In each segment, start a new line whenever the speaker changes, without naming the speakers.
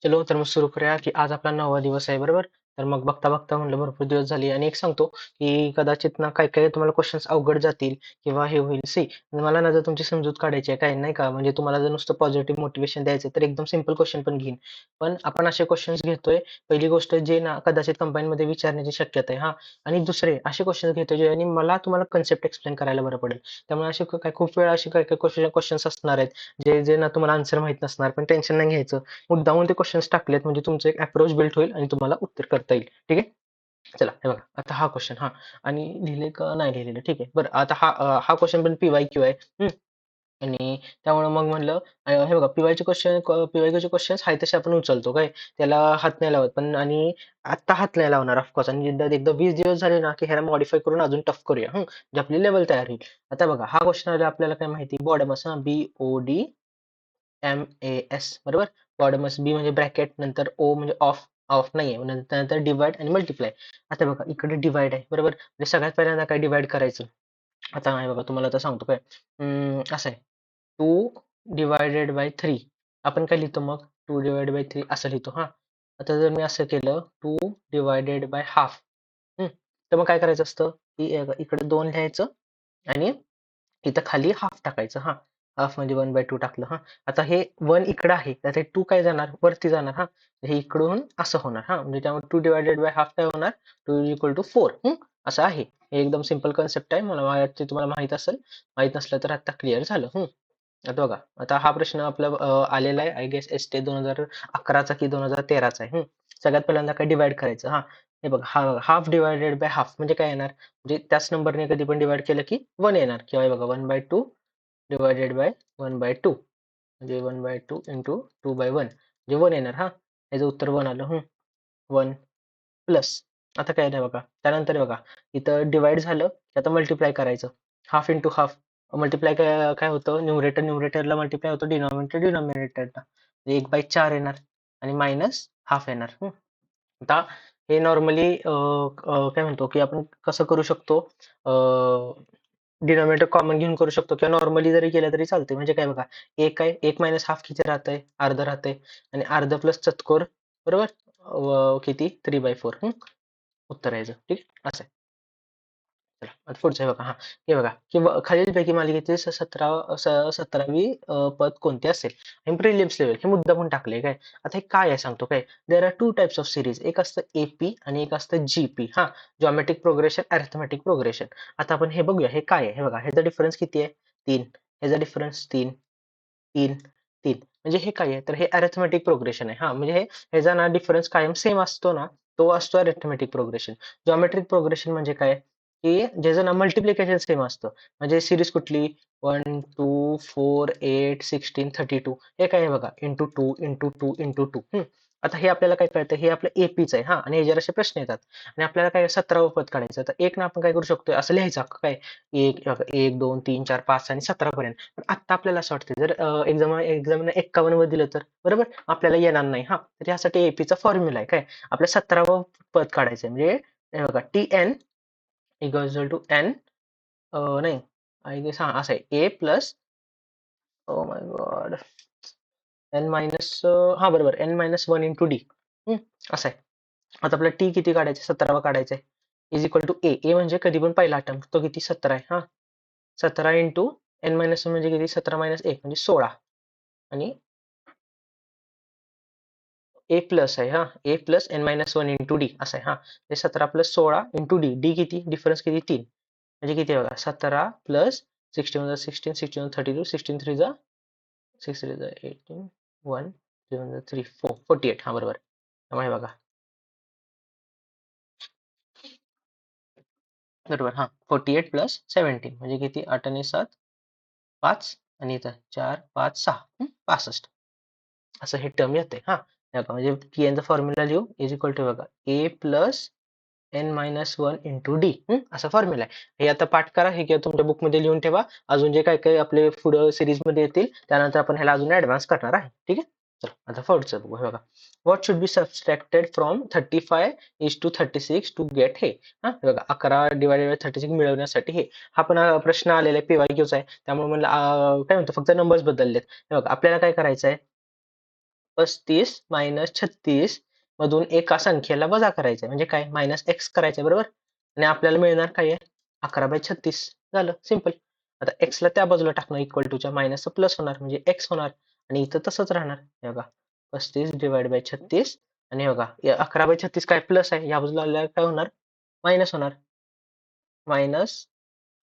चलो तर मग सुरू करूया की आज आपला 9वा दिवस आहे बरोबर. तर मग बघता बघता म्हणलं भरपूर दिवस झाले आणि एक सांगतो की कदाचित ना काय काय तुम्हाला क्वेश्चन्स अवघड जातील किंवा हे होईल सी मला ना जर तुमची समजूत काढायची आहे काय नाही का म्हणजे तुम्हाला जर नुसतं पॉझिटिव्ह मोटिवेशन द्यायचं तर एकदम सिंपल क्वेश्चन पण घेईन. पण आपण असे क्वेश्चन्स घेतोय पहिली गोष्ट जे ना कदाचित कंपाईनमध्ये विचारण्याची शक्यता आहे हा. आणि दुसरे असे क्वेश्चन्स घेतोय जे आणि मला तुम्हाला कन्सेप्ट एक्सप्लेन करायला बरं पडेल. त्यामुळे असे काय खूप वेळा असे काय काय क्वेश्चन्स असणार आहेत जे जे ना तुम्हाला आन्सर माहित नसणार पण टेन्शन नाही घ्यायचं. मुद्दामून ते क्वेश्चन्स टाकलेत म्हणजे तुमचं एक अप्रोच बिल्ड होईल आणि तुम्हाला उत्तर करता येईल. ठीक आहे? चला हे बघा आता हा क्वेश्चन हा आणि लिहिले का नाही लिहिलेलं ठीक आहे. बरं आता हा क्वेश्चन पण PYQ आहे. आणि त्यामुळे मग म्हणलं हे बघा PYQचे क्वेश्चन्स आहे तसे आपण उचलतो काय त्याला हात नाही लावत पण आणि आत्ता हात नाही लावणार ऑफकोर्स आणि एकदा एकदा 20 दिवस झाले ना की ह्याला मॉडिफाय करून अजून टफ करूया म्हणजे आपली लेवल तयार होईल. आता बघा हा क्वेश्चन आला आपल्याला काय माहिती बॉडमस BODMAS बरोबर. बॉडमस बी म्हणजे ब्रॅकेट नंतर ओ म्हणजे ऑफ ऑफ नाहीये नंतर डिवाइड आणि मल्टिप्लाय. आता बघा इकडे डिवाइड आहे बरोबर म्हणजे सगळ्यात पहिल्यांदा काय डिवाइड करायचं. आता नाही बघा तुम्हाला आता सांगतो काय असं आहे 2 डिवायडेड बाय 3 आपण काय लिहितो मग 2 डिवायडेड बाय 3 असं लिहितो हा. आता जर मी असं केलं 2 डिवायडेड बाय हाफ तर मग काय करायचं असतं की इकडे 2 लिहायचं आणि इथं खाली हाफ टाकायचं हा. हाफ म्हणजे 1/2 टाकलं हा. आता हे 1 इकडं आहे तर हे 2 काय जाणार वरती जाणार हा. हे इकडून असं होणार हा म्हणजे त्यामुळे 2 डिवायडेड बाय हाफ काय होणार 2 इज इक्वल टू 4 असं आहे. हे एकदम सिंपल कन्सेप्ट आहे मला वाटते तुम्हाला माहित असेल. माहित नसलं तर आता क्लिअर झालं. आता बघा आता हा प्रश्न आपला आलेला आहे आय गेस ST 2011चा की 2013चा आहे. सगळ्यात पहिल्यांदा काय डिवाइड करायचं हा. हे बघा हाफ डिवायडेड बाय हाफ म्हणजे काय येणार म्हणजे त्याच नंबरने कधी पण डिवाइड केलं की 1 येणार किंवा हे बघा 1/2 डिवायडेड बाय 1/2 म्हणजे 1/2 इंटू 2/1 म्हणजे 1 येणार हा. याचं उत्तर 1 आलं 1 प्लस आता काय नाही बघा त्यानंतर बघा इथं डिवाइड झालं की आता मल्टिप्लाय करायचं हाफ इंटू हाफ मल्टिप्लाय काय काय होतं न्यूमरेटरला मल्टिप्लाय होतं डिनॉमिनेटरला 1/4 येणार आणि मायनस हाफ येणार आता हे नॉर्मली काय म्हणतो की आपण कसं करू शकतो डिनॉमिनेटर कॉमन घेऊन करू शकतो किंवा नॉर्मली जरी केलं तरी चालते म्हणजे काय बघा एक आहे एक मायनस हाफ किती राहतंय अर्ध राहतंय आणि अर्ध प्लस चतकोर बरोबर किती 3/4 उत्तर यायचं ठीक असं आहे. चला आता पुढचं आहे बघा हा हे बघा की खालीलपैकी मालिकेतील 17वी पद कोणते असेल आणि प्रिलिम्स लेवल हे मुद्दा पण टाकले काय आता हे काय आहे सांगतो काय there are two types of series एक असतं AP आणि एक असतं GP हा जॉमेट्रिक प्रोग्रेशन अरिथमेटिक प्रोग्रेशन. आता आपण हे बघूया हे काय आहे हे बघा ह्याचा डिफरन्स किती आहे 3 ह्याचा डिफरन्स 3 3 3 म्हणजे हे काय आहे तर हे अरिथमेटिक प्रोग्रेशन आहे हा म्हणजे हे ह्याचा ना डिफरन्स कायम सेम असतो ना तो असतो अरिथमेटिक प्रोग्रेशन. जॉमेट्रिक प्रोग्रेशन म्हणजे काय की ज्याचं ना मल्टिप्लिकेशन सेम असतं म्हणजे सिरीज कुठली 1 2 4 8 16 32 हे काय आहे बघा इंटू 2 इंटू 2 इंटू 2 आता हे आपल्याला काय कळतं हे आपलं एपीच आहे हा आणि ह्याच्यावर असे प्रश्न येतात आणि आपल्याला काय 17वं पद काढायचं तर एक ना आपण काय करू शकतो असं लिहायचं अख्खं काय एक 2 3 4 5 आणि 17 पर्यंत पण आता आपल्याला असं वाटतं जर एक्झाम 51 वर दिलं तर बरोबर आपल्याला येणार नाही हा तर यासाठी एपीचा फॉर्म्युला आहे काय आपल्या 17वं पद काढायचं म्हणजे हे बघा TN इक्वल टू एन नाही आय गेस हा असं आहे a plus oh my God n minus हा बरोबर n-1 इंटू डी असं आहे. आता आपल्याला टी किती काढायचं 17वा काढायचा आहे इज इक्वल टू ए म्हणजे कधी पण पहिला अटेम्प्ट तो किती 17 आहे हा 17 इंटू n-1 म्हणजे किती 17 मायनस 1 म्हणजे 16 आणि ए प्लस आहे हा ए प्लस n-1 इंटू डी असं आहे हा ते 17 प्लस 16 इंटू डी डी किती डिफरन्स किती 3 म्हणजे किती आहे बघा 17 प्लस 16 16 16 32 16 3 जा 6 3 जा 18 1 3 3 4 48 हा बरोबर त्यामुळे हे बघा बरोबर हा 48 प्लस 17 म्हणजे किती 8 आणि 7 5 आणि इथं 4 5 6 65 असं हे टर्म येते हा हे बघा म्हणजे TN चा फॉर्म्युला लिहू इज इक्वल टू बघा ए प्लस n-1 इंटू डी असा फॉर्म्युला आहे हे आता पाठ करा हे किंवा तुमच्या बुकमध्ये लिहून ठेवा अजून जे काय काय आपले पुढं सिरीज मध्ये येतील त्यानंतर आपण ह्याला अजून ऍडव्हान्स करणार आहे ठीक आहे चला आता पुढचं बघू हे बघा what should be subtracted from 35 is to 36 to get हे हा हे बघा 11 डिवायडेड बाय 36 मिळवण्यासाठी हे हा पण प्रश्न आलेला आहे PYQचा आहे त्यामुळे म्हणलं काय म्हणतो फक्त नंबर्स बदललेत हे बघा आपल्याला काय करायचं आहे 35 मायनस 36 मधून एका संख्येला वजा करायचंय म्हणजे काय मायनस एक्स करायचंय बरोबर. आणि आपल्याला मिळणार काय आहे 11/36 झालं सिंपल. आता एक्स ला त्या बाजूला टाकणं इक्वल टूच्या मायनस प्लस होणार म्हणजे एक्स होणार आणि इथं तसंच राहणार हे बघा 35/36 आणि हे बघा 11/36 काय प्लस आहे या बाजूला आल्यावर काय होणार मायनस होणार मायनस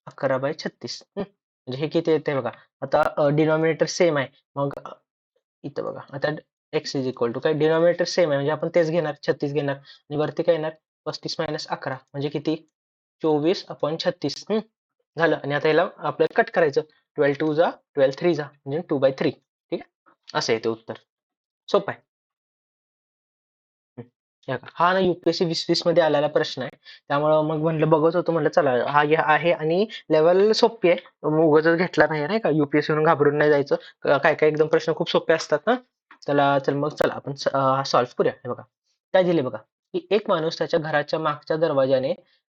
11/36 म्हणजे हे किती येते बघा. आता डिनॉमिनेटर सेम आहे मग इथं बघा आता एक्स इज इक्वल टू काय डिनॉमिनेटर सेम आहे म्हणजे आपण तेच घेणार 36 घेणार आणि वरती काय येणार 35 - 11 म्हणजे किती 24/36 झालं. आणि आता याला आपल्याला कट करायचं 12 2 जा 12 3 जा म्हणजे 2/3 ठीक आहे असं येते उत्तर सोपं आहे. हे बघा, हा ना UPSC 2020 मध्ये आलेला प्रश्न आहे त्यामुळं मग म्हणलं बघत होतो म्हणलं चला हा आहे आणि लेवल सोपी आहे मग उगाचच घेतला नाही का UPSC म्हणून घाबरून नाही जायचं. काय काय एकदम प्रश्न खूप सोपे असतात ना. चला चल मग चला आपण सॉल्व्ह करूया. हे बघा काय दिले बघा की एक माणूस त्याच्या घराच्या मागच्या दरवाजाने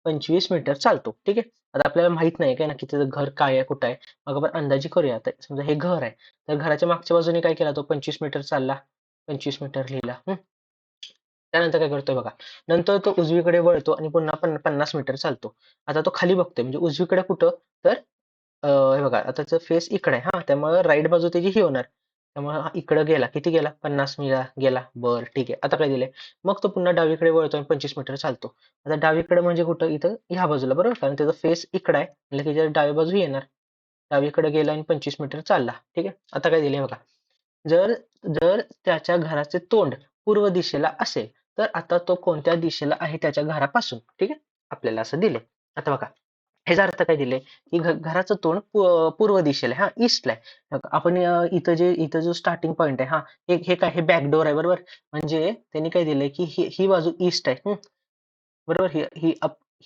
25 मीटर चालतो ठीक आहे. आता आपल्याला माहित नाही काय नक्की त्याचं घर काय आहे कुठं आहे मग आपण अंदाजी करूया. आता समजा हे घर आहे तर घराच्या मागच्या बाजूने काय केला तो 25 मीटर चालला 25 मीटर लिहिला त्यानंतर काय करतोय बघा नंतर तो उजवीकडे वळतो आणि पुन्हा 50 मीटर चालतो. आता तो खाली बघतोय म्हणजे उजवीकडे कुठं तर हे बघा आता त्याचं फेस इकडे आहे हा त्यामुळे राईट बाजू त्याची ही होणार त्यामुळे हा इकडं गेला किती गेला 50 मीटर गेला बरं ठीक आहे. आता काय दिलंय मग तो पुन्हा डावीकडे वळतो आणि 25 मीटर चालतो. आता डावीकडे म्हणजे कुठं इथं ह्या बाजूला बरोबर कारण त्याचा फेस इकडे आहे म्हणजे त्याच्या डावी बाजू येणार डावीकडे गेला आणि 25 मीटर चालला ठीक आहे. आता काय दिलंय बघा जर जर त्याच्या घराचे तोंड पूर्व दिशेला असेल तर आता तो कोणत्या दिशेला आहे त्याच्या घरापासून ठीक आहे आपल्याला असं दिलंय. आता बघा ह्याचा अर्थ काय दिले की घराचं तोंड पूर्व दिशेला आहे हा ईस्टला आहे. आपण इथं जो स्टार्टिंग पॉईंट आहे हा हे काय हे बॅकडोर आहे बरोबर म्हणजे त्यांनी काय दिलंय की ही बाजू ईस्ट आहे बरोबर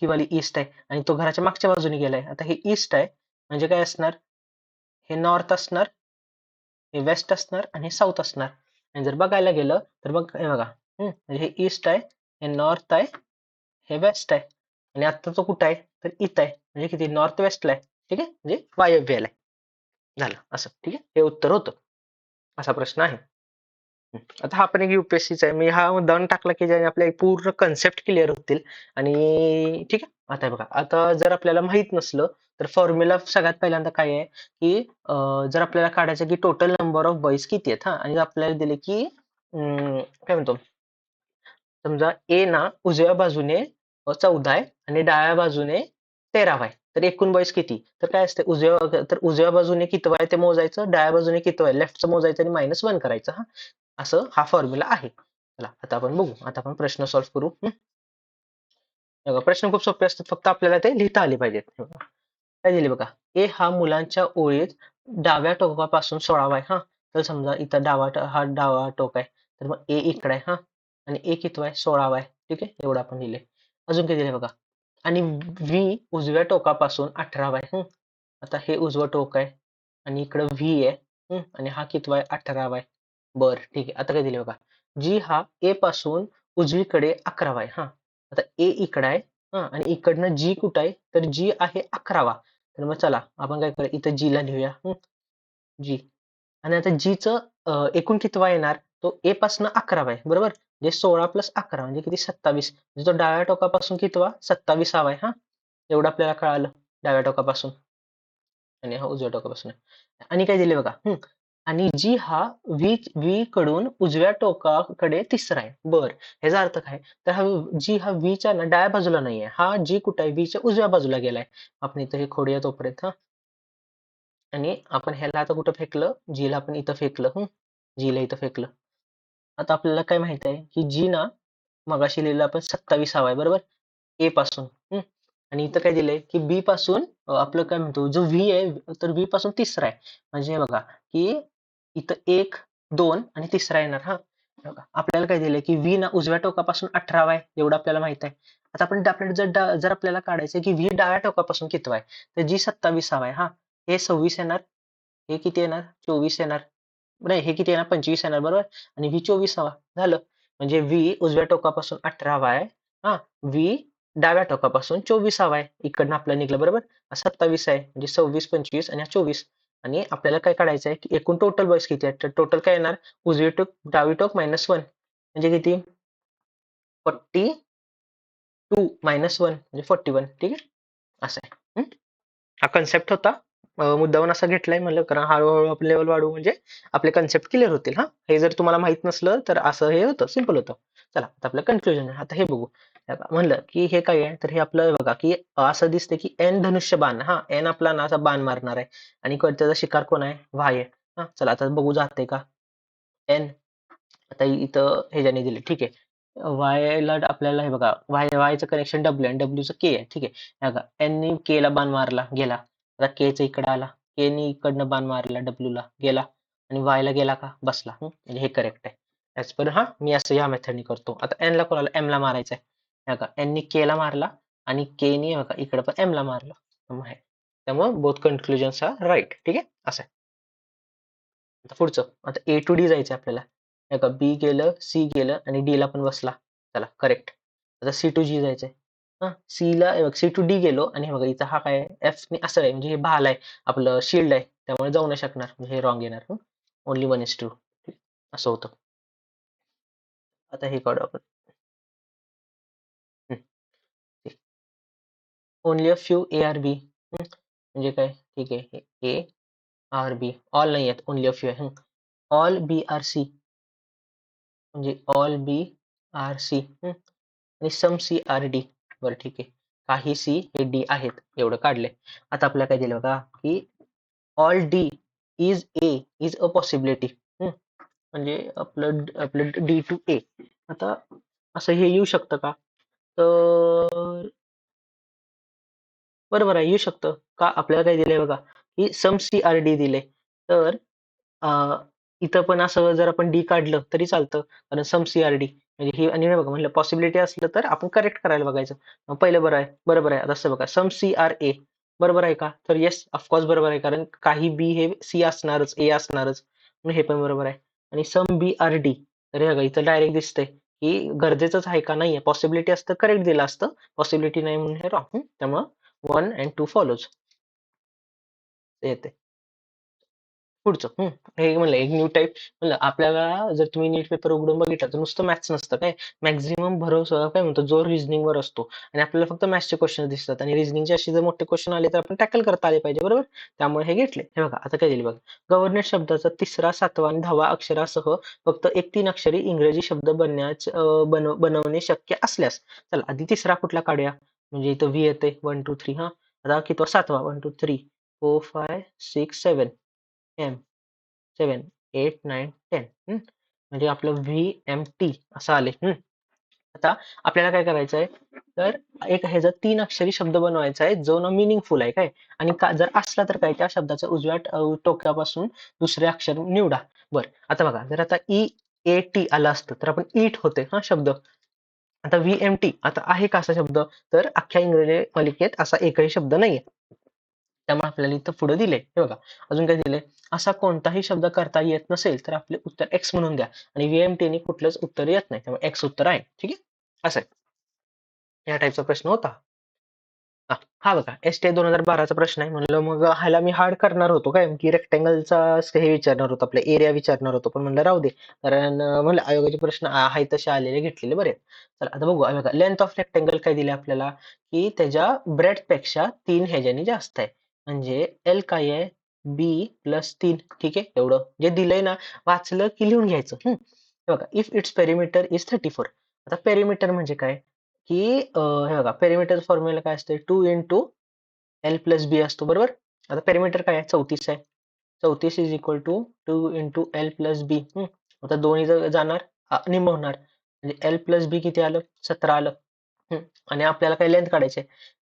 ही वाली ईस्ट आहे आणि तो घराच्या मागच्या बाजूने गेलाय. आता हे ईस्ट आहे म्हणजे काय असणार हे नॉर्थ असणार हे वेस्ट असणार आणि हे साऊथ असणार. आणि जर बघायला गेलं तर मग हे बघा म्हणजे हे ईस्ट आहे हे नॉर्थ आहे हे वेस्ट आहे आणि आता तो कुठं आहे तर इथं आहे म्हणजे किती नॉर्थ वेस्टला आहे ठीक आहे म्हणजे वायव्याला आहे. झालं असं ठीक आहे हे उत्तर होतं असा प्रश्न आहे. आता हा पण एक UPSCचा आहे मी हा मुद्दाम टाकला की ज्याने आपल्या पूर्ण कन्सेप्ट क्लिअर होतील आणि ठीक आहे. आता हे बघा आता जर आपल्याला माहित नसलं तर फॉर्म्युला सगळ्यात पहिल्यांदा काय आहे की जर आपल्याला काढायचं की टोटल नंबर ऑफ बॉईज किती आहेत हा आणि आपल्याला दिले की काय म्हणतो समजा ए ना उजव्या बाजूने 14 आहे आणि डाव्या बाजूने 13 आहे तर एकूण बॉईज किती तर काय असते उजव्या बाजूने किती आहे ते मोजायचं डाव्या बाजूने किती आहे लेफ्टचं मोजायचं आणि -1 करायचं हा असं हा फॉर्म्युला आहे. चला आता आपण बघू आता आपण प्रश्न सॉल्व्ह करू बघा प्रश्न खूप सोपे असतात फक्त आपल्याला ते लिहिता आले पाहिजेत. हे बघा, काय दिले बघा ए हा मुलांच्या ओळीत डाव्या टोकापासून 16वा आहे हा तर समजा इथं हा डावा टोक आहे तर मग ए इकडे आहे हा आणि ए कितवा आहे 16वा आहे ठीक आहे एवढं आपण लिहिले. अजून काय दिले बघा आणि व्ही उजव्या टोकापासून 18वा आहे आता हे उजवं टोक आहे आणि इकडं व्ही आहे आणि हा कितवा आहे 18वा आहे. बरं ठीक आहे आता काय दिले बघा जी हा ए पासून उजवीकडे 11वा आहे हा आता ए इकडं आहे हा आणि इकडनं जी कुठं आहे तर जी आहे 11वा तर मग चला आपण काय करूया इथं जी ला लिहूया जी आणि आता जी च एकूण कितवा येणार तो ए पासून 11वा आहे बरोबर म्हणजे 16 + 11 म्हणजे किती 27 म्हणजे तो डाव्या टोकापासून कितवा 27वा आहे हा एवढं आपल्याला कळालं डाव्या टोकापासून आणि हा उजव्या टोकापासून आहे. आणि काय दिले बघा आणि जी हा व्ही कडून उजव्या टोकाकडे तिसरा आहे बर ह्याचा अर्थ काय तर हा व्हीच्या ना डाव्या बाजूला नाहीये हा जी कुठे आहे व्हीच्या उजव्या बाजूला गेलाय आपण इथं हे खोडूया तोपर्यंत आणि आपण ह्याला आता कुठं फेकलं जीला आपण इथं फेकलं जीला इथं फेकलं. आता आपल्याला काय माहित आहे की जी ना मगाशी लिहिलं आपण 27वा आहे बरोबर ए पासून आणि इथं काय दिलंय की बी पासून आपलं काय म्हणतो जो व्ही आहे तर व्ही पासून तिसरा आहे म्हणजे हे बघा की इथं 1 2 आणि तिसरा येणार हा हे बघा आपल्याला काय दिलंय की व्ही ना उजव्या टोकापासून 18वा आहे एवढं आपल्याला माहित आहे. आता आपल्याला जर आपल्याला काढायचं की व्ही डाव्या टोकापासून कितवा आहे तर जी 27वा आहे हा हे 26 येणार हे किती येणार 24 येणार नाही हे किती येणार 25 येणार बरोबर आणि व्ही 24वा झालं म्हणजे व्ही उजव्या टोकापासून 18वा आहे हा व्ही डाव्या टोकापासून 24वा आहे इकडनं आपलं निघलं बरोबर 27 आहे म्हणजे 26 25 आणि 24 आणि आपल्याला काय काढायचं आहे की एकूण टोटल बॉयज किती आहेत. तर टोटल काय येणार, उजवी टोक डावी टोक -1 म्हणजे किती, 42 -1 म्हणजे 41. ठीक आहे, असं आहे. हा कन्सेप्ट होता. मुद्दामून असा घेतलाय म्हणलं, कारण हळूहळू आपले लेवल वाढवू म्हणजे आपले कन्सेप्ट क्लिअर होतील. हा, हे जर तुम्हाला माहित नसलं तर असं हे होतं, सिम्पल होतं. चला आता आपलं कन्क्लुजन आहे. आता हे बघू. हे बघा, म्हणलं की हे काय आहे, तर हे आपलं बघा की असं दिसतं की एन धनुष्य बाण, हा एन आपला ना असा बाण मारणार आहे आणि त्याचा शिकार कोण आहे, वाय आहे. हा, चला आता बघू जाते का एन. आता इथं ह्याच्याने दिले, ठीक आहे. वाय ला आपल्याला हे बघा, वायचं कनेक्शन डब्ल्यू आणि डब्ल्यूचं के आहे. ठीक आहे, हे बघा एन के ला बाण मारला, गेला. आता केच इकडे आला, के नी इकडनं बाण मारला, डब्ल्यू ला गेला आणि वाय ला गेला का, बसला. म्हणजे हे करेक्ट आहे. ऍज पर हा मी असं या मेथडने करतो. आता एन ला कोणाला, एम ला मारायचं आहे. हे बघा एन नी के ला मारला आणि के नी बघा इकडे पण एम ला मारला. मग आहे, त्यामुळे बोथ कन्क्लुजन्स आर राईट. ठीक आहे, असं आहे. आता पुढचं, आता ए टू डी जायचं आपल्याला. हे का बी गेलं, सी गेलं आणि डी ला पण बसला. चला करेक्ट. आता सी टू जी जायचंय. हा, सी ला सी टू डी गेलो आणि हे बघा इथं हा काय एफ ने असं आहे, म्हणजे हे भाल आहे, आपलं शिल्ड आहे, त्यामुळे जाऊ नाही शकणार, म्हणजे हे रॉंग येणार. ओनली 1:2 असं होतं. आता हे काढू आपण. Only a few A R B, म्हणजे काय, ठीक आहे, ए आर बी ऑल नाही आहेत, ओनली अ फ्यू आहे. ऑल बी आर सी म्हणजे ऑल बी आर सी आणि सम सी आर डी. बरं ठीक आहे, काही सी हे डी आहेत, एवढं काढले. आता आपल्याला काय दिलं बघा की all D is a is a possibility. म्हणजे आपलं आपलं डी टू ए. आता असं हे येऊ शकतं का, तर बरोबर आहे, येऊ शकतं का. आपल्याला काय दिलंय बघा की सम सी आर डी दिले, तर अ, इथं पण असं जर आपण डी काढलं तरी चालतं, कारण सम सी आर डी म्हणजे ही, आणि हे बघा म्हणलं पॉसिबिलिटी असलं तर आपण करेक्ट करायला बघायचं. मग पहिलं बरं आहे, बरोबर आहे. आता असं बघा सम सी आर ए बरोबर आहे का, तर येस ऑफकोर्स बरोबर आहे, कारण काही बी हे सी असणारच, ए असणारच, म्हणून हे पण बरोबर आहे. आणि सम बी आर डी, तर हे बघा इथं डायरेक्ट दिसतंय की गरजेचंच आहे का, नाहीये. पॉसिबिलिटी असतं करेक्ट दिलं असतं, पॉसिबिलिटी नाही म्हणून हे रॉंग. त्यामुळं 1 and 2 फॉलोज येते. पुढचं हे म्हणलं एक न्यू टाईप. म्हणलं आपल्याला जर तुम्ही नीट पेपर उघडून बघितला तर नुसतं मॅथ्स नसतं काय, मॅक्झिमम भरोसा काय म्हणतो जो रिझनिंग वर असतो, आणि आपल्याला फक्त मॅथ्सचे क्वेश्चन दिसतात, आणि रिझनिंगचे असे जर मोठे क्वेश्चन आले तर आपण टॅकल करता आले पाहिजे, बरोबर. त्यामुळे हे घेतले. हे बघा आता काय दिले बघा, गव्हर्नमेंट शब्दाचा तिसरा, सातवा आणि 10वा अक्षरासह फक्त एक 3 अक्षरी इंग्रजी शब्द बनवणे शक्य असल्यास. चला आधी तिसरा कुठला काढूया, म्हणजे इथं व्ही येते 1 2 3. हा, आता किती सातवा, 1 2 3 4 5 6 7 एम 7 8 9 10. म्हणजे आपलं व्ही एम टी असं आले. आता आपल्याला काय करायचं आहे, तर एक ह्याचा 3 अक्षरी शब्द बनवायचा आहे जो ना मिनिंगफुल आहे काय, आणि जर असला तर काय त्या शब्दाच्या उजव्या टोकापासून दुसरे अक्षर निवडा. बर आता बघा, जर आता ई ए टी आलं असतं तर आपण ईट होते हा शब्द. आता व्ही एम टी आता आहे का असा शब्द, तर अख्ख्या इंग्रजी मालिकेत असा एकही शब्द नाहीये. त्यामुळे आपल्याला इथं पुढे दिले, हे बघा अजून काय दिले, असा कोणताही शब्द करता येत नसेल तर आपले उत्तर एक्स म्हणून द्या, आणि VMT ने कुठलंच उत्तर येत नाही, त्यामुळे एक्स उत्तर आहे. ठीक आहे, असं आहे. या टाईपचा प्रश्न होता. हा हा बघा ST 2012चा प्रश्न आहे. म्हणलं मग ह्याला मी हार्ड करणार होतो काय, की रेक्टँगलचा हे विचारणार होतो, आपला एरिया विचारणार होतो, पण म्हणलं राहू दे, कारण म्हणलं आयोगाचे प्रश्न आहे तसे आलेले घेतलेले बरे आहेत. चला आता बघू. बघा लेंथ ऑफ रेक्टँगल काय दिले आपल्याला, की त्याच्या ब्रेथ पेक्षा 3 ह्याच्यानी जास्त आहे. म्हणजे एल काय आहे, बी प्लस 3. ठीक आहे, एवढं जे दिलंय ना, वाचलं की लिहून घ्यायचं. हे बघा इफ इट्स पेरिमीटर इज 34. आता पेरिमीटर म्हणजे काय, की हे बघा पेरिमीटर फॉर्म्युला काय असते, 2 इंटू एल प्लस बी असतो, बरोबर. आता पेरिमीटर काय आहे, 34 आहे. 34 is equal to 2 into l plus b. आता दोन्ही जर जाणार निम्म होणार, म्हणजे एल प्लस बी किती आलं, 17 आलं. आणि आपल्याला काय लेंथ काढायची आहे.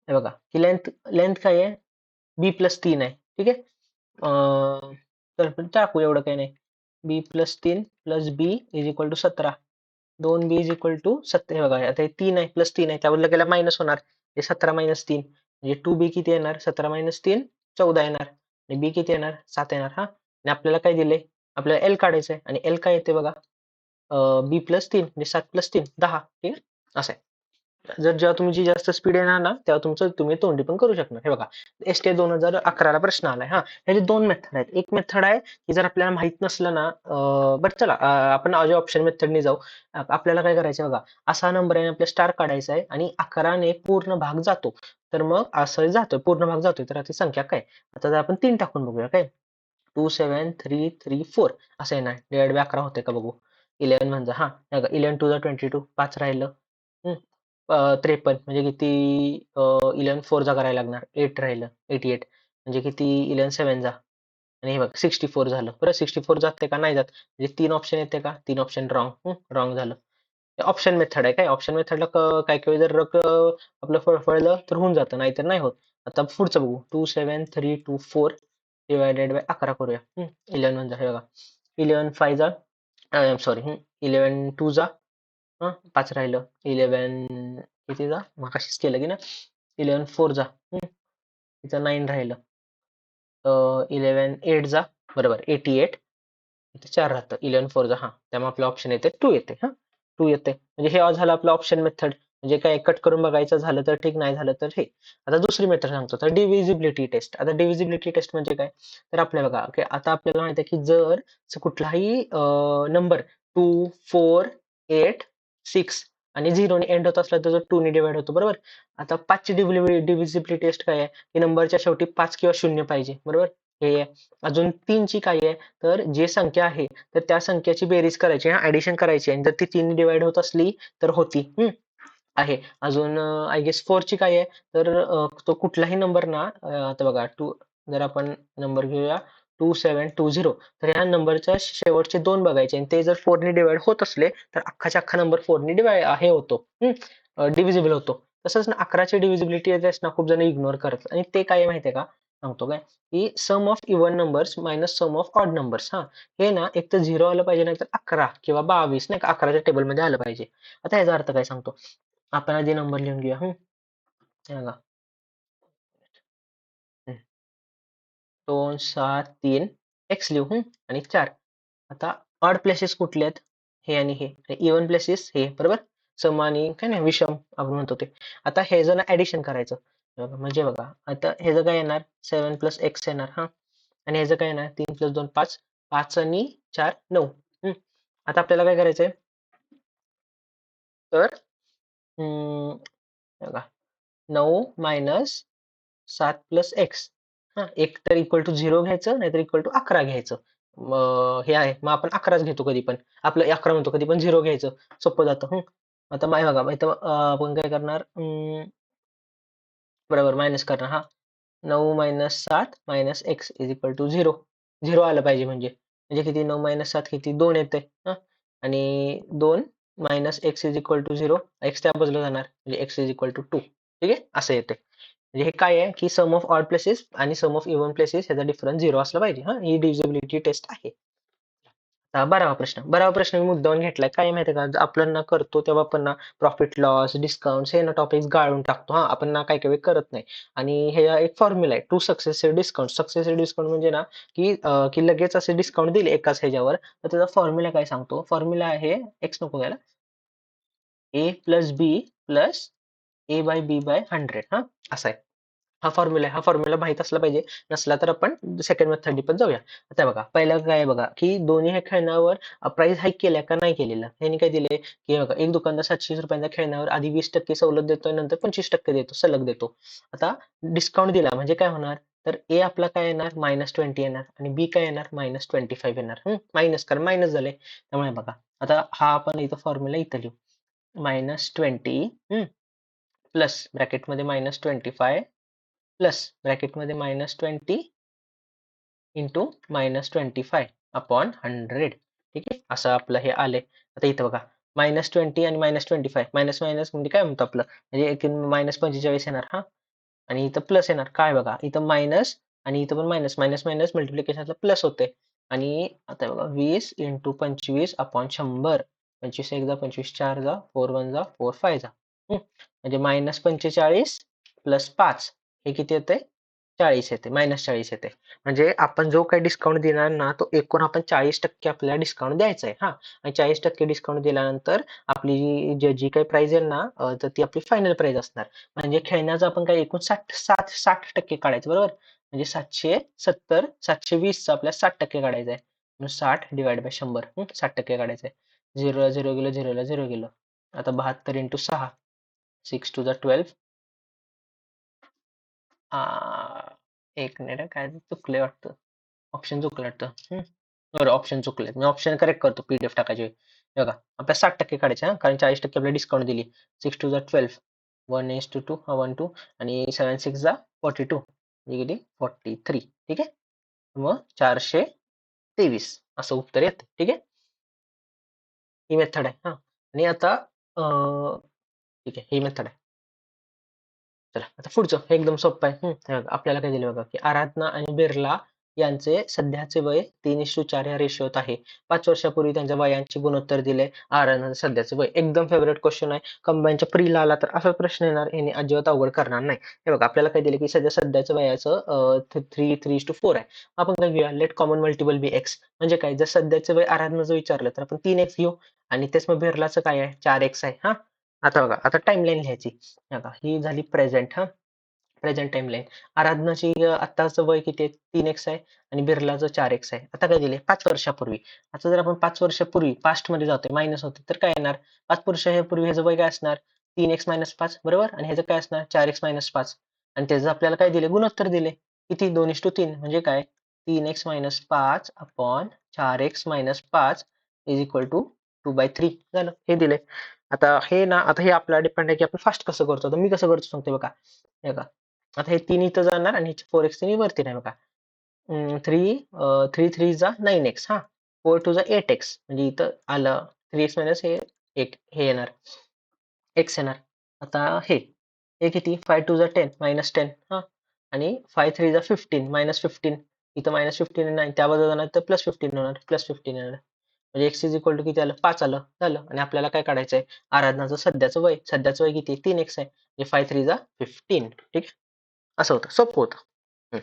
हे बघा की लेंथ लेंथ काय आहे, बी प्लस 3 आहे. ठीक आहे, तर आपण टाकू, एवढं काही नाही. B plus 3 plus b is equal to 17. 2b is equal to 17. हे बघा आता हे 3 आहे प्लस 3 आहे, त्याबद्दल गेला मायनस होणार, हे 17 मायनस 3 म्हणजे 2b किती येणार, 17 मायनस 3 14 येणार, आणि बी किती येणार, 7 येणार. हा, आणि आपल्याला काय दिले, आपल्याला एल काढायचं आहे, आणि एल काय येते बघा, बी प्लस 3 म्हणजे 7 प्लस 3 10. ठीक आहे, असं आहे. जेव्हा तुमची जास्त स्पीड येणार ना तेव्हा तुम्ही तोंडी पण करू शकणार. हे बघा, STI 2011 प्रश्न आलाय हा. ह्याचे दोन मेथड आहेत. एक मेथड आहे की जर आपल्याला माहित नसलं ना, बरं चला, आपण ऑप्शन मेथडने जाऊ. आपल्याला काय करायचं बघा, असा नंबर आहे आपल्या स्टार काढायचा आहे आणि 11ने पूर्ण भाग जातो. तर मग असं जातोय, पूर्ण भाग जातोय, तर ती संख्या काय? आता जर आपण 3 टाकून बघूया काय. 27334 असं येणार. डिवाइड बाय 11 होते का बघू. 11 म्हणजे हा 11 टू 22, 5 राहिलं. 53 म्हणजे किती, 11 4 जा करायला लागणार, 8 राहिलं, 88 म्हणजे किती, 11 7 जा, आणि हे बघ 64 झालं. बरं 64 जाते का नाही जात, म्हणजे 3 ऑप्शन येते का, 3 ऑप्शन रॉंग, रॉंग झालं. ऑप्शन मेथड आहे काय, ऑप्शन मेथडला काय काय जर आपलं फळफळलं तर होऊन जातं, नाहीतर नाही होत. आता पुढचं बघू, 27324 डिवायडेड बाय 11 करूया. 11 म्हणजे हे बघा, 11 5 जा, सॉरी, 11 2 जा, 5 राहिलं, 11 किती जा, मगाशीच केलं की ना, 11 4 जा, इथं 9 राहिलं, 11 8 जा, बरोबर 88, इथे 4 राहतं, 11 4 जा, त्यामुळे आपलं ऑप्शन येते 2 येते. 2 येते म्हणजे हे झालं आपलं ऑप्शन मेथड. म्हणजे काय कट करून बघायचं झालं तर ठीक, नाही झालं तर हे. आता दुसरी मेथड सांगतो, तर डिव्हिजिबिलिटी टेस्ट. आता डिव्हिजिबिलिटी टेस्ट म्हणजे काय, तर आपल्याला बघा, आता आपल्याला माहिती आहे की जर कुठलाही नंबर 2 4 8 6 आणि 0 ने एंड होत असला तर 2 ने डिवाइड होतो, बरोबर. आता 5 ची डिव्हिजिबिलिटी टेस्ट काय आहे, की नंबरच्या शेवटी 5 किंवा 0 पाहिजे, बरोबर. हे आहे. अजून 3 ची काय आहे, तर जे संख्या आहे तर त्या संख्येची बेरीज करायची, ऍडिशन करायची, आणि जर ती 3 ने डिवाइड होत असली तर होती. आहे. अजून आय गेस 4 ची काय आहे, तर तो कुठलाही नंबर ना, आता बघा जर आपण नंबर घेऊया 2720, तर ह्या नंबरच्या शेवटचे 2 बघायचे आणि ते जर 4 ने डिवाइड होत असले तर अख्खाच्या अख्खा नंबर 4 ने डिवाइड हे होतो, डिव्हिजिबल होतो. तसंच ना 11ची डिव्हिजिबिलिटी टेस्ट ना खूप जण इग्नोर करतात, आणि ते काय आहे माहितीये का, सांगतो काय, की sum of even numbers minus sum of odd numbers. हे ना एक तर 0 आलं पाहिजे, नाही तर 11 किंवा 22 नाही का 11च्या टेबलमध्ये आलं पाहिजे. आता याचा अर्थ काय सांगतो, आपण आधी नंबर लिहून घेऊया. हे बघा, 2 7 3 एक्स लिहू, आणि 4. आता ऑड प्लेसेस कुठले आहेत, हे आणि हे. इव्हन प्लेसेस हे, बरोबर. सम आणि काय नाही विषम आपण म्हणतो ते. आता हे जर ऍडिशन करायचं, म्हणजे बघा आता हे जर काय येणार, 7 प्लस एक्स येणार, आणि ह्याचं काय येणार, 3 प्लस 2 5, 5 आणि 4 9. आता आपल्याला काय करायचंय, तर बघा, 9 मायनस 7 प्लस एक्स, एक तर इक्वल टू 0 घ्यायचं, नाहीतर इक्वल टू 11 घ्यायचं. हे आहे, मग आपण 11च घेतो कधी पण, आपलं 11 म्हणतो कधी पण, 0 घ्यायचं, सोपं जातं. आता माय बघा इथं, आपण काय करणार, बरोबर मायनस करणार, 9 minus 7 minus X is equal to 0. 0 आलं पाहिजे, म्हणजे किती, 9 मायनस 7 किती, 2 येते. आणि 2 minus X is equal to 0, X त्या बाजूला जाणार, म्हणजे एक्स इज इक्वल टू 2. ठीक आहे, असं येते. म्हणजे हे काय आहे, की सम ऑफ ऑड प्लेसेस आणि सम ऑफ इव्हन प्लेसेस ह्याचा डिफरन्स 0 असला पाहिजे. ही डिव्हिजिबिलिटी टेस्ट आहे. आता 12वा प्रश्न मी मुद्दामून घेतलाय, काय माहिती आहे का, आपण ना करतो तेव्हा पण ना प्रॉफिट लॉस डिस्काउंट हे ना टॉपिक्स गाळून टाकतो. आपण ना काही काही वेळ करत नाही. आणि हे एक फॉर्म्युला आहे, two successive discount. Successive discount म्हणजे ना, की लगेच असे डिस्काउंट दिले एकाच ह्याच्यावर, तर त्याचा फॉर्म्युला काय सांगतो, फॉर्म्युला आहे, एक्स नको घ्यायला, ए प्लस बी प्लस ए बाय बी बाय 100. असा आहे. हा फॉर्म्युला माहित असला पाहिजे. नसला तर आपण सेकंड मेथड पण जाऊया. आता बघा, पहिलं काय आहे बघा, की दोन्ही ह्या खेळण्यावर प्राइस हाईक केल्या का नाही केलेलं. ह्यांनी काय दिले, की बघा, एक दुकानदार 700 रुपयांच्या खेळण्यावर आधी 20% सवलत देतोय, नंतर 25% देतो, सलग देतो. आता डिस्काउंट दिला म्हणजे काय होणार, तर ए आपला काय येणार, -20 येणार, आणि बी काय येणार, -25 येणार. मायनस, कारण मायनस झाले, त्यामुळे बघा, आता हा आपण इथं फॉर्म्युला इथं लिहू, -20 प्लस ब्रॅकेटमध्ये -25 प्लस ब्रॅकेटमध्ये -20 इंटू -25 अपॉन 100. ठीक आहे, असं आपलं हे आले. आता इथं बघा, -20 आणि -25, मायनस मायनस म्हणजे काय म्हणतो आपलं, म्हणजे एक -45 येणार, आणि इथं प्लस येणार, काय बघा, इथं मायनस आणि इथं पण मायनस, मायनस मायनस मल्टिप्लिकेशनला प्लस होते. आणि आता बघा, 20 इंटू 25 अपॉन 100. 25 एक जा, 25 4 जा, 4 1 जा, 4 5 जा. म्हणजे -45 प्लस 5 हे किती येते, 40 येते, -40 येते. म्हणजे आपण जो काही डिस्काउंट देणार ना, तो एकूण आपण 40% आपल्याला डिस्काउंट द्यायचा आहे. हां. आणि 40% डिस्काउंट दिल्यानंतर आपली जी काही प्राईस आहे ना, तर ती आपली फायनल प्राईस असणार. म्हणजे खेळण्याचं आपण काय एकूण 60% काढायचं, बरोबर? म्हणजे 770, 720चं आपल्याला 60% काढायचं आहे. मग 60 डिव्हाइड बाय 100, 60% काढायचं आहे. 0ला 0 गेलं, 0ला 0 गेलं. आता 72 into 6, 6 to the 12. एक मिनिट काय चुकलंय वाटतं. ऑप्शन चुकलं वाटतं. बरं, ऑप्शन चुकले. मी ऑप्शन करेक्ट करतो पीडीएफ टाकायची वेळी. हे बघा, आपल्या 60% काढायचे हा, कारण 40% आपल्याला डिस्काउंट दिली. 6 टू द 12, 1:2, 1:2 आणि 7 6 जा 42, म्हणजे किती 43. ठीक आहे. मग 423 असं उत्तर येतं. ठीक आहे. ही मेथड आहे. हा, आणि आता ठीक आहे, ही मेथड आहे. चला आता पुढचं हे एकदम सोपं आहे. हे बघा, आपल्याला काय दिलं बघा, की आराधना आणि बिर्ला यांचे सध्याचे वय 3:4 या रेशोत आहे. 5 वर्षापूर्वी त्यांच्या वयांचे गुणोत्तर दिले. आराधनाचं सध्याचे वय. एकदम फेवरेट क्वेश्चन आहे. कंबाईनच्या प्रीला आला तर असा प्रश्न येणार, याने अजिबात अवघड करणार नाही. हे बघा, आपल्याला काय दिलं, की सध्याचं वयाचं 3:4 आहे. आपण काय घेऊया, लेट कॉमन मल्टिपल बी एक्स. म्हणजे काय, जर सध्याचं वय आराधनाचं विचारलं तर आपण 3x घेऊ, आणि तेच मग बिर्लाचं काय आहे, 4x आहे. हा, आता बघा, आता टाइमलाईन लिहायची. हे बघा, ही झाली प्रेझेंट. Present timeline. आराधनाची आत्ताचं वय किती आहे? 3x आहे, आणि बिर्लाचं 4x आहे. आता काय दिले? 5 वर्षापूर्वी. आता जर आपण 5 वर्षापूर्वी पास्टमध्ये जातोय, मायनस होते, तर काय येणार? 5 वर्षापूर्वी ह्याचं वय काय असणार? 3x - 5, बरोबर? आणि ह्याचं काय असणार? 4x - 5. आणि त्याचं आपल्याला काय दिले? गुणोत्तर दिले. किती? 2:3. म्हणजे काय? 3x - 5 upon 4x - 5 is equal to 2/3 झालं. हे दिले. आता हे ना, आता हे आपल्याला डिपेंड आहे, की आपण फास्ट कसं करतो. तर मी कसं करतो सांगते बघा. हे बघा, आता हे 3 इथं जाणार, आणि 4x 3 वरती नाही बघा. 3 3 जा 9x. हा, 4 2 जा 8x. म्हणजे इथं आलं 3x मायनस हे 8, हे येणार, x येणार. आता हे किती? 5 2 जा 10, -10. हा, आणि 5 3 जा 15, -15. इथं -15 आहे, त्या बाजूला जाणार तर +15 होणार, +15 येणार. म्हणजे x इज इक्वल टू किती आलं? 5 आलं. झालं. आणि आपल्याला काय काढायचंय? आराधनाचं सध्याचं वय किती? 3x आहे. म्हणजे 5 3 जा 15. ठीक आहे. असं होतं. सोपं होतं. हं.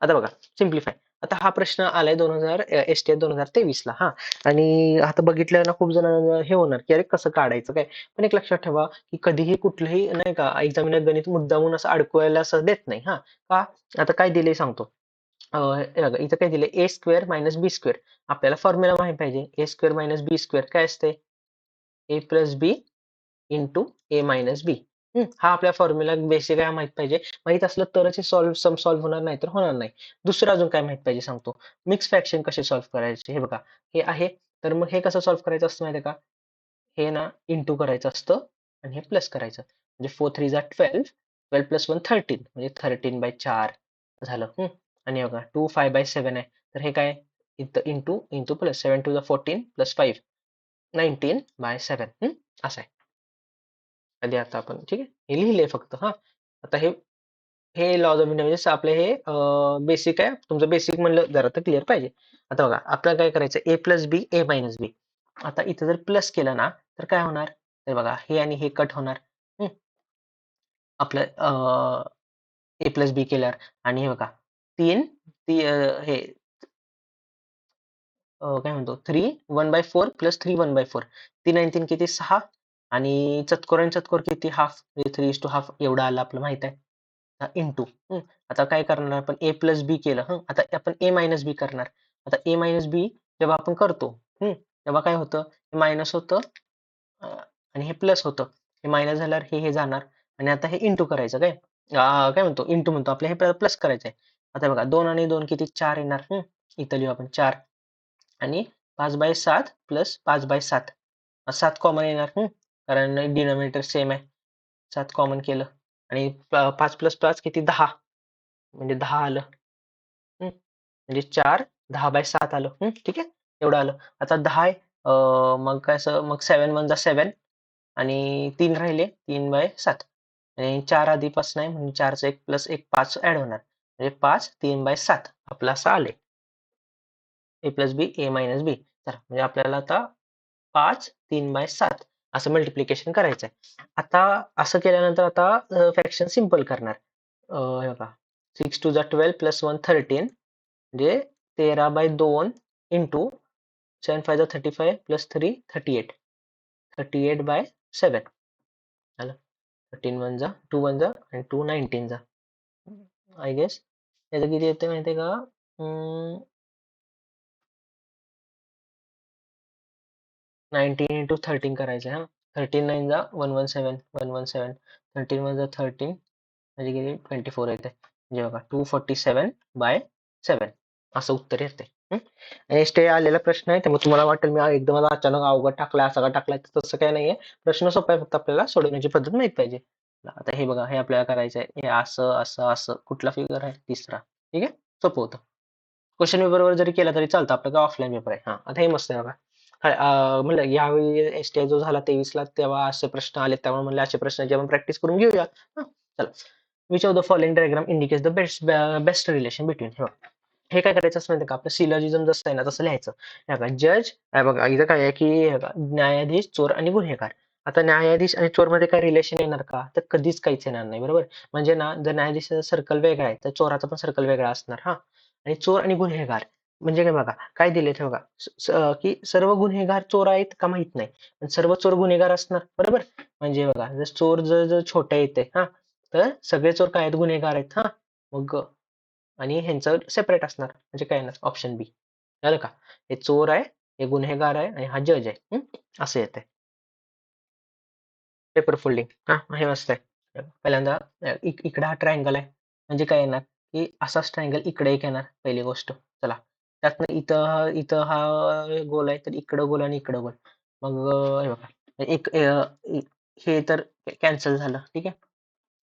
आता बघा, सिम्प्लिफाय. आता हा प्रश्न आलाय 2000 एस-टी 2023 ला. हां. आणि आता बघितल्यावर ना खूप जणांना हे होणार, की अरे कसं काढायचं काय? पण एक लक्षात ठेवा, की कधीही कुठलंही नाही का एक्झामिनर गणित मुद्दामून असं अडकवायला असं देत नाही. हां. का? आता काय दिलंय सांगतो. हे बघा, इथं काय दिलंय, ए स्क्वेअर मायनस बी स्क्वेअर. आपल्याला फॉर्म्युला माहित पाहिजे. ए स्क्वेअर मायनस बी स्क्वेअर काय असते? ए प्लस बी इंटू ए मायनस बी. हा आपल्या फॉर्म्युला बेसिक आहे, माहित पाहिजे. माहित असलं तरच हे सम सॉल्व्ह होणार, नाही तर होणार नाही. दुसरं अजून काय माहित पाहिजे सांगतो. मिक्स फ्रॅक्शन कसे सॉल्व्ह करायचे हे बघा. हे आहे, तर मग हे कसं सॉल्व्ह करायचं असतं माहिती आहे का? हे ना इंटू करायचं असतं, आणि हे प्लस करायचं. म्हणजे 4 3 जा 12, 12 प्लस 1 13, म्हणजे 13/4 झालं. आणि हे बघा 2 5/7 आहे, तर हे काय, इथं इंटू इंटू प्लस 7 2 जा 14 प्लस 5 19/7. असं आहे. आधी आता आपण ठीक आहे, हे लिहिलंय फक्त. हा, आता हे हे लॉज ऑफ म्हणजे आपले हे बेसिक आहे. तुमचं बेसिक म्हणलं जरा तर क्लिअर पाहिजे. आता बघा, आपल्याला काय करायचं, ए प्लस बी ए मायनस बी. आता इथं जर प्लस केलं ना, तर काय होणार? तर बघा, हे आणि हे कट होणार. हम्म, आपलं ए प्लस बी केल्यावर. आणि हे बघा, तीन हे काय म्हणतो, 3 1/4 प्लस 3 1/4. 3 आणि 3 किती? 6. आणि चतकोर आणि चतकोर किती? हाफ, म्हणजे 3:½ एवढं आलं आपलं माहित आहे. इंटू. आता काय करणार आपण, ए प्लस बी केलं. आता आपण ए मायनस बी करणार. आता ए मायनस बी जेव्हा आपण करतो, तेव्हा काय होतं, हे मायनस होतं, अ, आणि हे प्लस होतं. हे मायनस झाल्यावर हे जाणार, आणि आता हे इंटू करायचं काय, काय म्हणतो, इंटू म्हणतो, आपलं हे प्लस करायचंय. आता बघा, 2 आणि 2 किती? 4 येणार. इथं लिहू आपण 4, आणि 5/7 प्लस 5/7. 7 कॉमन येणार, कारण डिनॉमिनेटर सेम आहे. 7 कॉमन केलं, आणि 5 प्लस 5 किती? 10, म्हणजे 10 आलं. म्हणजे 4 10/7 आलं. ठीक आहे, एवढं आलं. आता 10 आहे, मग काय असं, मग 7 1 जा 7, आणि 3 राहिले, 3/7. आणि 4 आधीपासून आहे, म्हणजे 4चं 1 प्लस 1 5 ऍड होणार, म्हणजे 5 3/7 आपलं असं आले. ए प्लस बी ए मायनस बी. तर म्हणजे आपल्याला आता 5 3/7 असं मल्टिप्लिकेशन करायचं आहे. आता असं केल्यानंतर आता फ्रॅक्शन सिंपल करणार. हे बघा, 6 टू जा 12 प्लस 1 13 म्हणजे 13/2 इंटू 7 5 35 प्लस 3 38 38/7 झालं. 13 1 जा 2 1 जा आणि 2 19 जा आय गेस याचं किती येते माहितीये का 19 इंटू 13 करायचं हा 13 9 जा 117 117 13 1 जा 13 म्हणजे किती 24 येते म्हणजे बघा 247/7 असं उत्तर येते आणि स्टे आलेला प्रश्न आहे त्यामुळे तुम्हाला वाटेल मी एकदम अचानक अवघड टाकला असा का टाकलाय तसं काही नाहीये प्रश्न सोपा आहे फक्त आपल्याला सोडवण्याची पद्धत माहित पाहिजे आता हे बघा हे आपल्याला करायचं आहे हे असं असं असं कुठला फिगर आहे तिसरा ठीक आहे सोपं होतं क्वेश्चन पेपर वर जरी केला तरी चालतं आपलं का ऑफलाईन पेपर आहे हा आता हे मस्त आहे बघा म्हणलं यावेळी एसटीआय जो झाला 23 ला तेव्हा असे प्रश्न आले त्यामुळे म्हणलं असे प्रश्नाची आपण प्रॅक्टिस करून घेऊया चला which of the following diagram indicates the best relation between हे काय करायचं असं माहिती का आपलं सिलॉजिझम जसं आहे ना तसं लिहायचं हे बघा जज बघा इथं काय आहे की हे बघा, न्यायाधीश चोर आणि गुन्हेगार आता न्यायाधीश आणि चोर मध्ये काय रिलेशन येणार का तर कधीच काहीच येणार नाही बरोबर म्हणजे ना जर न्यायाधीशाचा सर्कल वेगळा आहे तर चोराचा पण सर्कल वेगळा असणार हा आणि चोर आणि गुन्हेगार म्हणजे काय बघा काय दिले ते बघा की सर्व गुन्हेगार चोर आहेत का माहित नाही पण सर्व चोर गुन्हेगार असणार बरोबर म्हणजे बघा जर चोर जर छोट्या येते हा तर सगळे चोर काय आहेत गुन्हेगार आहेत हा मग आणि ह्यांचं सेपरेट असणार म्हणजे काय येणार ऑप्शन बी झालं का हे चोर आहे हे गुन्हेगार आहे आणि हा जज आहे असं येते पेपर फोल्डिंग हा हे मस्त आहे पहिल्यांदा इकडे हा ट्रायंगल आहे म्हणजे काय येणार की असाच ट्रायंगल इकडे एक येणार पहिली गोष्ट चला त्यातनं इथं हा गोल आहे तर इकडं गोल आणि इकडं गोल मग हे बघा हे तर कॅन्सल झालं ठीक आहे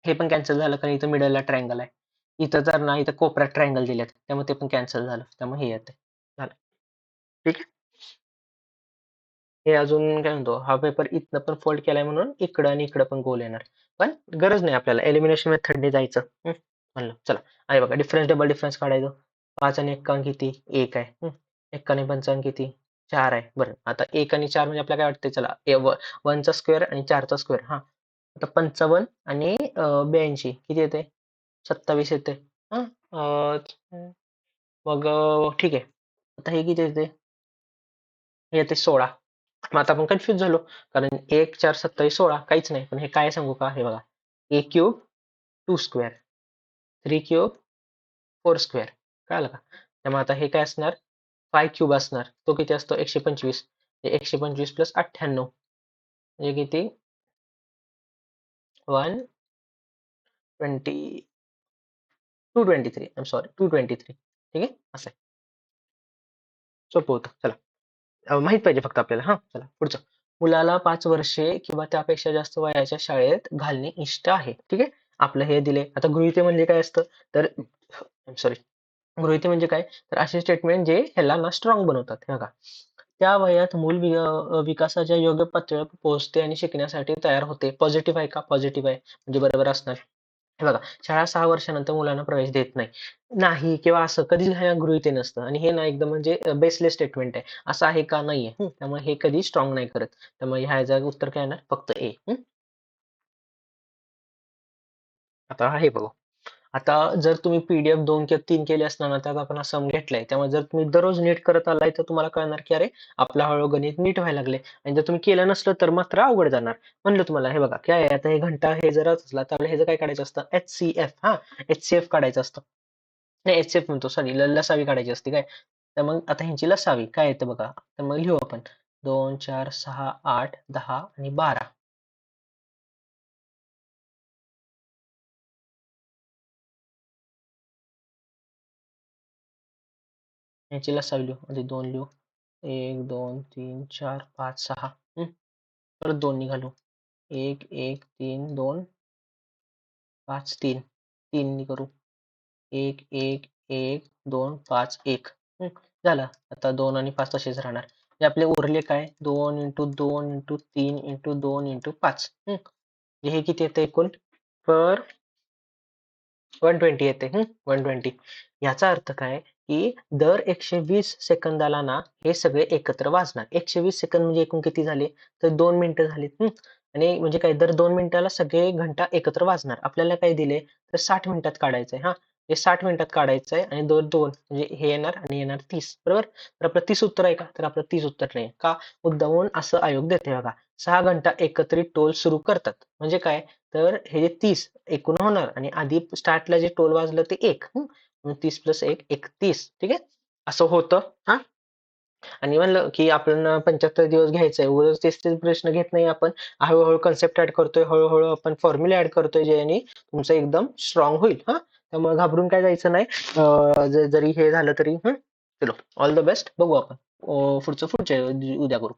हे पण कॅन्सल झालं कारण इथं मिडलला ट्रायंगल आहे इथं तर ना इथं कोपऱ्यात ट्रायंगल दिलेत त्यामुळे ते पण कॅन्सल झालं त्यामुळे हे येते झालं ठीक आहे हे अजून काय म्हणतो हा पेपर इथनं पण फोल्ड केलाय म्हणून इकडं आणि इकडं पण गोल येणार पण गरज नाही आपल्याला एलिमिनेशन मेथडने जायचं म्हणलं चला आहे बघा डिफरन्स डबल डिफरन्स काढायचं 5 आणि 1 किती 1 आहे 1 आणि 5 किती 4 आहे बरं आता 1 आणि 4 म्हणजे आपल्याला काय वाटतंय चला 1 चा स्क्वेअर आणि 4 चा स्क्वेअर हा आता 55 आणि 82 किती येते 27 येते हा मग ठीक आहे आता हे किती येते हे येते 16 मग आता आपण कन्फ्युज झालो कारण 1 4 27 16 काहीच नाही पण हे काय सांगू का हे बघा ए क्यूब 2 स्क्वेअर 3 क्यूब 4 स्क्वेअर कळालं का त्यामुळे आता हे काय असणार 5 क्यूब असणार तो किती असतो 125 125 प्लस 98 म्हणजे किती 120 223 आय एम सॉरी 223 ठीक आहे असं आहे सोपं होतं चला माहित पाहिजे फक्त आपल्याला हा चला पुढचं मुलाला 5 वर्षे किंवा त्यापेक्षा जास्त वयाच्या शाळेत घालणे इष्ट आहे ठीक आहे आपलं हे दिले आता गृहीते म्हणजे काय असतं तर सॉरी गृहीते म्हणजे काय तर असे स्टेटमेंट जे ह्याला ना स्ट्रॉंग बनवतात हे बघा त्या वयात मूल विकासाच्या योग्य पातळीवर पोहोचते आणि शिकण्यासाठी तयार होते पॉझिटिव्ह आहे का पॉझिटिव्ह आहे म्हणजे बरोबर असणार हे बघा शाळा 6 वर्षानंतर मुलांना प्रवेश देत नाही नाही किंवा असं कधीच ह्या गृहीते नसतं आणि हे ना एकदम म्हणजे बेसलेस स्टेटमेंट आहे असं आहे का नाहीये त्यामुळे हे कधी स्ट्रॉंग नाही करत त्यामुळे ह्याचं उत्तर काय येणार फक्त ए आता हे बघू आता जर तुम्ही पीडीएफ 2 किंवा 3 केले असणार ना त्यात आपण सम घेतलाय त्यामुळे जर तुम्ही दररोज नीट करत आलाय तर तुम्हाला कळणार की अरे आपलं हळूहळू गणित नीट व्हायला लागले आणि जर तुम्ही केलं नसलं तर मात्र अवघड जाणार म्हणलं तुम्हाला हे बघा काय आहे आता हे घंटा हे जर असला तर आपल्याला हे काय काढायचं असतं HCF हा HCF काढायचं असतं नाही HCF म्हणतो सॉरी लसावी काढायची असते काय तर मग आता ह्यांची लसावी काय येतं बघा तर मग लिहू आपण 2 4 6 8 10 आणि 12 ह्याची लसावी लिहू म्हणजे 2 लिहू 1 2 3 4 5 6 परत 2 निघालो 1 1 3 2 5 3 3 नी करू 1 1 1 2 5 1 झालं आता 2 आणि 5 तसेच राहणार हे आपले उरले काय 2 इंटू 2 इंटू 3 इंटू 2 इंटू 5 हे किती येते एकूण पर 120 येते 120 याचा अर्थ काय की दर 120 सेकंदाला ना हे सगळे एकत्र वाजणार 120 सेकंद म्हणजे एकूण किती झाले तर 2 मिनिटं झाली आणि म्हणजे काय दर 2 मिनिटाला सगळे घंटा एकत्र वाजणार आपल्याला काय दिले तर 60 मिनिटात काढायचंय हा हे 60 मिनिटात काढायचं आहे आणि दोन दोन म्हणजे हे येणार आणि येणार 30 बरोबर. तर आपलं 30 उत्तर आहे का? तर आपलं 30 उत्तर नाही का? मुद्दामून असं आयोग देते बघा. 6 घंटा एकत्रित टोल सुरू करतात म्हणजे काय? तर हे जे 30 एकूण होणार आणि आधी स्टार्टला जे टोल वाजलं ते एक, म्हणून 30 + 1 31. ठीक आहे, असं होतं. हा, आणि म्हणलं की आपण 75 दिवस घ्यायचंय, उगाच तेच तेच प्रश्न घेत नाही आपण. हळूहळू कन्सेप्ट ऍड करतोय, हळूहळू आपण फॉर्म्युला ऍड करतोय, ज्याने तुमचं एकदम स्ट्रॉंग होईल. हा, त्यामुळे घाबरून काय जायचं नाही. जरी हे झालं तरी चलो, ऑल द बेस्ट. बघू आपण पुढच्या उद्या करू.